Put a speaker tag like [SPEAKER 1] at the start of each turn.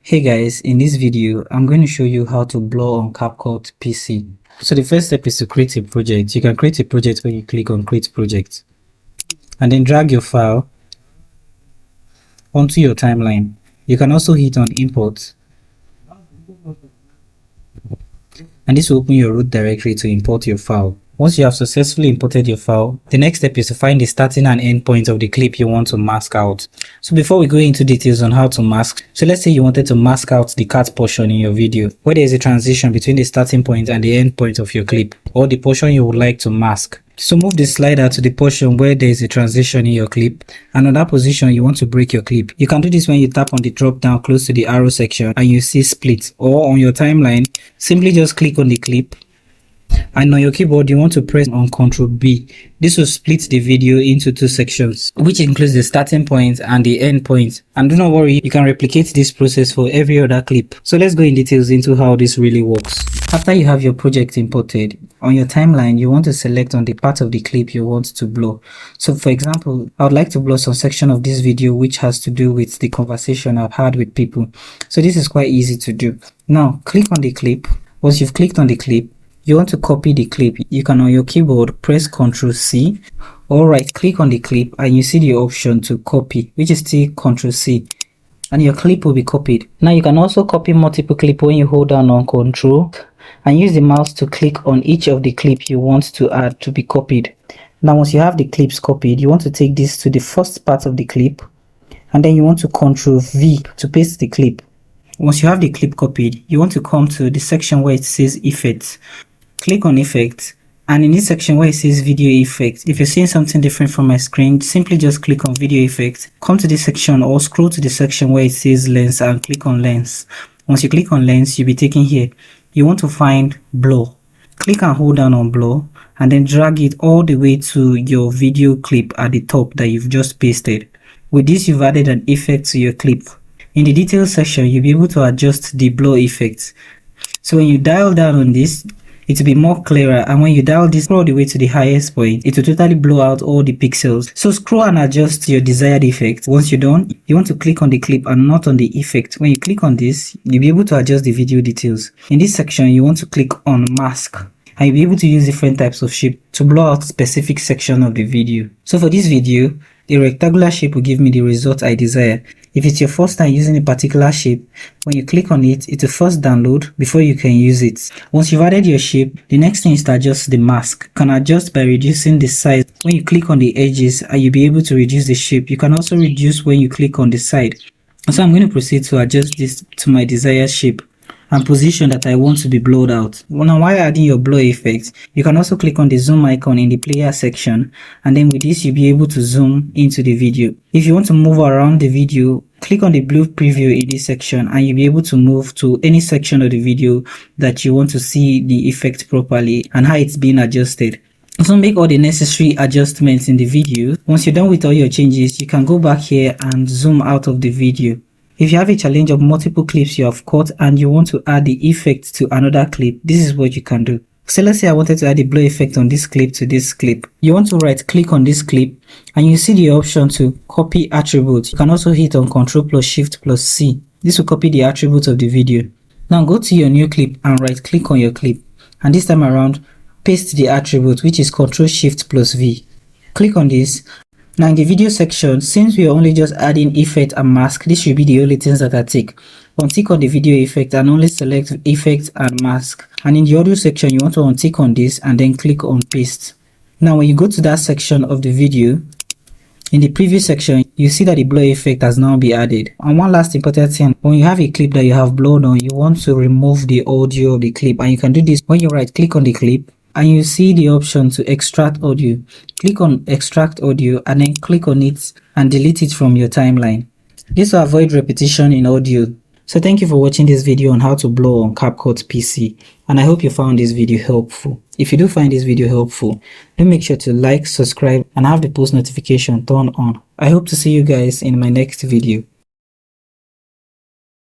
[SPEAKER 1] Hey guys, in this video, I'm going to show you how to blur on CapCut PC. So the first step is to create a project. You can create a project when you click on create project and then drag your file onto your timeline. You can also hit on import and this will open your root directory to import your file. Once you have successfully imported your file, the next step is to find the starting and end point of the clip you want to mask out. So before we go into details on how to mask, so let's say you wanted to mask out the cut portion in your video, where there is a transition between the starting point and the end point of your clip, or the portion you would like to mask. So move the slider to the portion where there is a transition in your clip, and on that position you want to break your clip. You can do this when you tap on the drop down close to the arrow section and you see split, or on your timeline, simply just click on the clip. And on your keyboard, you want to press on Ctrl B. This will split the video into two sections, which includes the starting point and the end point. And do not worry, you can replicate this process for every other clip. So let's go in details into how this really works. After you have your project imported, on your timeline, you want to select on the part of the clip you want to blur. So for example, I would like to blur some section of this video which has to do with the conversation I've had with people. So this is quite easy to do. Now, click on the clip. Once you've clicked on the clip, you want to copy the clip. You can on your keyboard press Ctrl C or right click on the clip and you see the option to copy, which is still Ctrl C, and your clip will be copied. Now you can also copy multiple clips when you hold down on Ctrl and use the mouse to click on each of the clips you want to add to be copied. Now once you have the clips copied, you want to take this to the first part of the clip and then you want to Ctrl V to paste the clip. Once you have the clip copied, you want to come to the section where it says effects. Click on effects, and in this section where it says video effects, if you're seeing something different from my screen, simply just click on video effects, come to this section or scroll to the section where it says lens and click on lens. Once you click on lens, you'll be taken here. You want to find blur. Click and hold down on blur and then drag it all the way to your video clip at the top that you've just pasted. With this, you've added an effect to your clip. In the details section, you'll be able to adjust the blur effect. So when you dial down on this, it will be more clearer, and when you dial this all the way to the highest point, it will totally blow out all the pixels. So scroll and adjust your desired effect. Once you're done, you want to click on the clip and not on the effect. When you click on this, you'll be able to adjust the video details. In this section, you want to click on mask, and you'll be able to use different types of shape to blur out specific section of the video. So for this video, the rectangular shape will give me the result I desire. If it's your first time using a particular shape, when you click on it, it will first download before you can use it. Once you've added your shape, the next thing is to adjust the mask. You can adjust by reducing the size. When you click on the edges, and you'll be able to reduce the shape. You can also reduce when you click on the side. So I'm going to proceed to adjust this to my desired shape and position that I want to be blurred out. Now while adding your blur effect, you can also click on the zoom icon in the player section, and then with this you'll be able to zoom into the video. If you want to move around the video, click on the blue preview in this section and you'll be able to move to any section of the video that you want to see the effect properly and how it's being adjusted. So make all the necessary adjustments in the video. Once you're done with all your changes, you can go back here and zoom out of the video. If you have a challenge of multiple clips you have cut and you want to add the effect to another clip, this is what you can do. So let's say I wanted to add a blur effect on this clip to this clip. You want to right click on this clip and you see the option to copy attribute. You can also hit on Ctrl plus Shift plus C. This will copy the attribute of the video. Now go to your new clip and right click on your clip, and this time around paste the attribute, which is Ctrl Shift plus V. Click on this. Now in the video section, since we are only just adding effect and mask, this should be the only things that I tick. Untick on the video effect and only select effect and mask. And in the audio section, you want to untick on this and then click on paste. Now when you go to that section of the video, in the preview section, you see that the blur effect has now been added. And one last important thing, when you have a clip that you have blurred on, you want to remove the audio of the clip, and you can do this when you right click on the clip and you see the option to extract audio. Click on extract audio and then click on it and delete it from your timeline. This will avoid repetition in audio. So thank you for watching this video on how to blur on CapCut PC, and I hope you found this video helpful. If you do find this video helpful, do make sure to like, subscribe and have the post notification turned on. I hope to see you guys in my next video.